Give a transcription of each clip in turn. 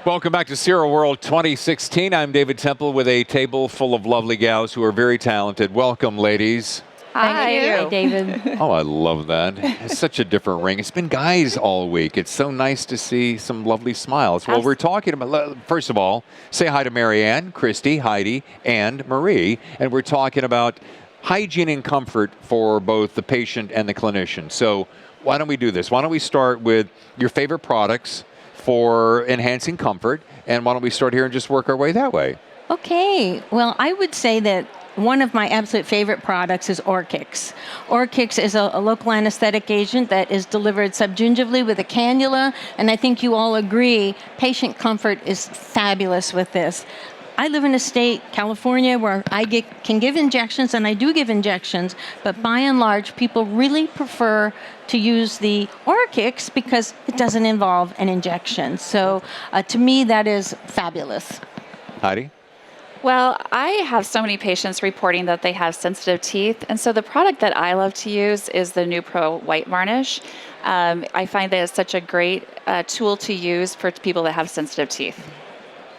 Welcome back to SIROWORLD 2016. I'm David Temple with a table full of lovely gals who are very talented. Welcome, ladies. Hi, David. Oh, I love that. It's such a different ring. It's been guys all week. It's so nice to see some lovely smiles. Well, we're talking about, first of all, say hi to Marianne, Kristy, Heidi, and Marie. And we're talking about hygiene and comfort for both the patient and the clinician. So why don't we do this? Why don't we start with your favorite products for enhancing comfort, and why don't we start here and just work our way that way? Okay. Well, I would say that one of my absolute favorite products is Orchix. Orchix is a local anesthetic agent that is delivered subgingivally with a cannula, and I think you all agree patient comfort is fabulous with this. I live in a state, California, where I can give injections, and I do give injections, but by and large, people really prefer to use the Orchix because it doesn't involve an injection. So to me, that is fabulous. Heidi? Well, I have so many patients reporting that they have sensitive teeth, and so the product that I love to use is the NuPro White Varnish. I find that it's such a great tool to use for people that have sensitive teeth.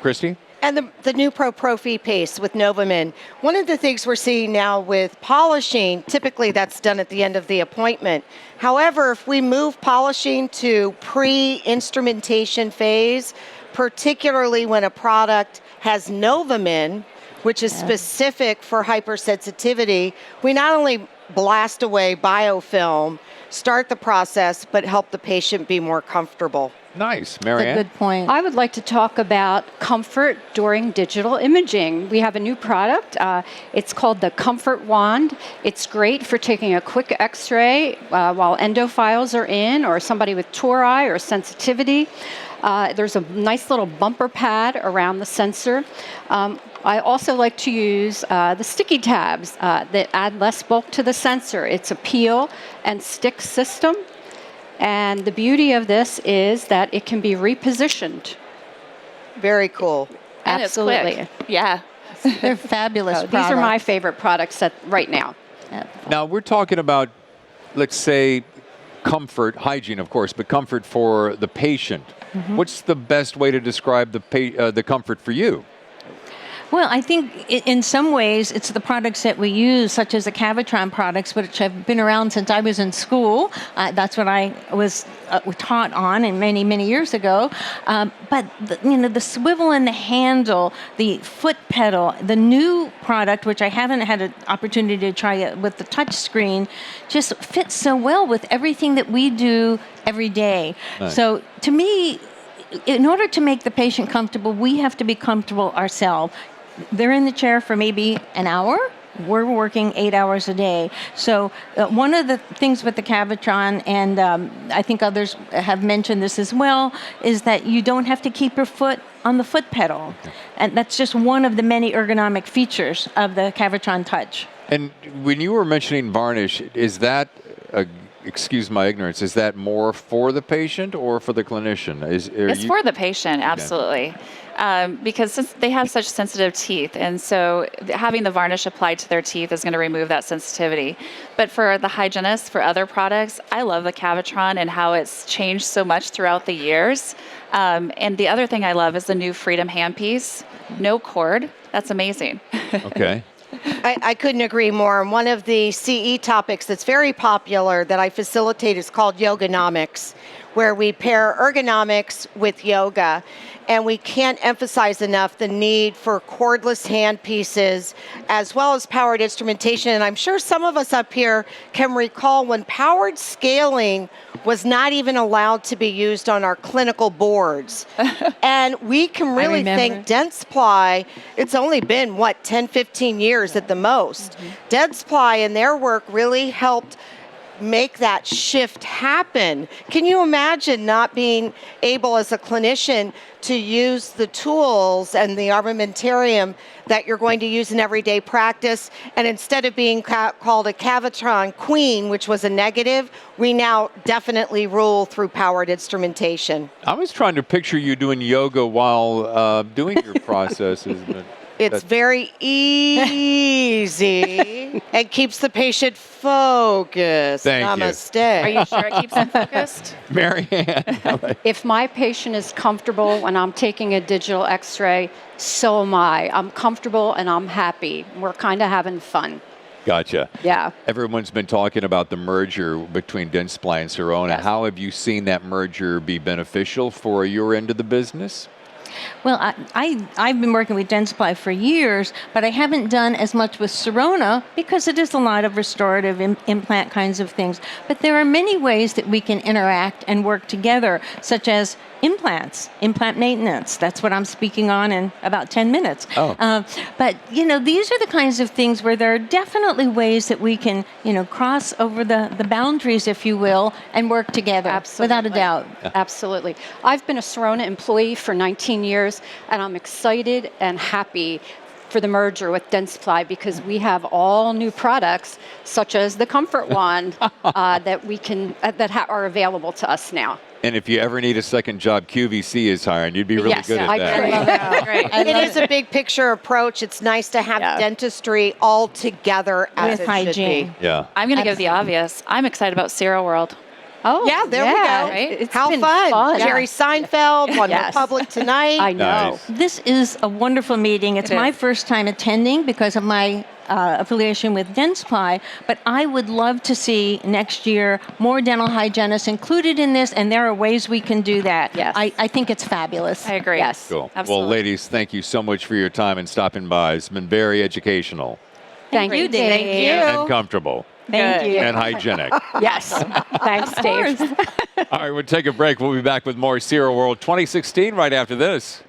Kristy? And the NuPro Pro-Fi paste with Novamin. One of the things we're seeing now with polishing, typically that's done at the end of the appointment. However, if we move polishing to pre-instrumentation phase, particularly when a product has Novamin, which is specific for hypersensitivity, we not only blast away biofilm, start the process, but help the patient be more comfortable. Nice. That's Marianne? a good point. I would like to talk about comfort during digital imaging. We have a new product. It's called the Comfort Wand. It's great for taking a quick x-ray while endo files are in, or somebody with tori or sensitivity. There's a nice little bumper pad around the sensor. I also like to use the sticky tabs that add less bulk to the sensor. It's a peel and stick system. And the beauty of this is that it can be repositioned. Very cool. And it's Absolutely. quick. Yeah. They're fabulous So products. these are my favorite products right now. Now, we're talking about, let's say, comfort, hygiene, of course, but comfort for the patient. What's the best way to describe the comfort for you? Well, I think in some ways it's the products that we use, such as the Cavitron products, which have been around since I was in school. That's what I was taught on, and many, many years ago. But the swivel and the handle, the foot pedal, the new product, which I haven't had an opportunity to try yet with the touch screen, just fits so well with everything that we do every day. Nice. So to me, in order to make the patient comfortable, we have to be comfortable ourselves. They're in the chair for maybe an hour. We're working 8 hours a day. So one of the things with the Cavitron, and I think others have mentioned this as well, is that you don't have to keep your foot on the foot pedal. And that's just one of the many ergonomic features of the Cavitron Touch. And when you were mentioning varnish, is that, excuse my ignorance, is that more for the patient or for the clinician? It's for the patient, absolutely. Because since they have such sensitive teeth, and so having the varnish applied to their teeth is going to remove that sensitivity. But for the hygienist, for other products, I love the Cavitron and how it's changed so much throughout the years. And the other thing I love is the new Freedom handpiece. No cord. That's amazing. Okay. I couldn't agree more. And one of the CE topics that's very popular that I facilitate is called Yoganomics, where we pair ergonomics with yoga. And we can't emphasize enough the need for cordless handpieces as well as powered instrumentation. And I'm sure some of us up here can recall when powered scaling was not even allowed to be used on our clinical boards. And we can really thank Dentsply. It's only been, 10, 15 years at the most. Dentsply and their work really helped make that shift happen. Can you imagine not being able as a clinician to use the tools and the armamentarium that you're going to use in everyday practice, and instead of being called a Cavitron queen, which was a negative, we now definitely rule through powered instrumentation. I was trying to picture you doing yoga while doing your processes. But it's very easy. and keeps the patient focused. Thank you. Namaste. Are you sure it keeps them focused? Mary Ann. If my patient is comfortable when I'm taking a digital x-ray, so am I. I'm comfortable and I'm happy. We're kind of having fun. Gotcha. Yeah. Everyone's been talking about the merger between Dentsply and Sirona. Yes. How have you seen that merger be beneficial for your end of the business? Well, I've been working with Dentsply for years, but I haven't done as much with Sirona because it is a lot of restorative implant kinds of things. But there are many ways that we can interact and work together, such as implants, implant maintenance. That's what I'm speaking on in about 10 minutes. Oh. But, you know, these are the kinds of things where there are definitely ways that we can, you know, cross over the boundaries, if you will, and work together. Absolutely. Without a doubt. Absolutely. I've been a Sirona employee for 19 years, and I'm excited and happy for the merger with Dentsply because we have all new products, such as the Comfort Wand, that we can are available to us now. And if you ever need a second job, QVC is hiring. You'd be really Yes, good at I that. agree. Yeah, great. It is a big picture approach. It's nice to have dentistry all together as With it hygiene. should be. Yeah. I'm going to give the obvious. I'm excited about SIROWORLD. Oh, Yeah, there we go. right? It's How been fun. Yeah. Jerry Seinfeld, One Yes. Republic tonight. I know. Nice. This is a wonderful meeting. It's It my is. first time attending because of my affiliation with Dentsply, but I would love to see next year more dental hygienists included in this, and there are ways we can do that. Yes. I think it's fabulous. I agree. Yes. Cool. Absolutely. Well, ladies, thank you so much for your time and stopping by. It's been very educational Thank you, Dave. Thank you. and comfortable Thank Good. you. and hygienic. Yes. Thanks, Dave. All right, we'll take a break. We'll be back with more Zero World 2016 right after this.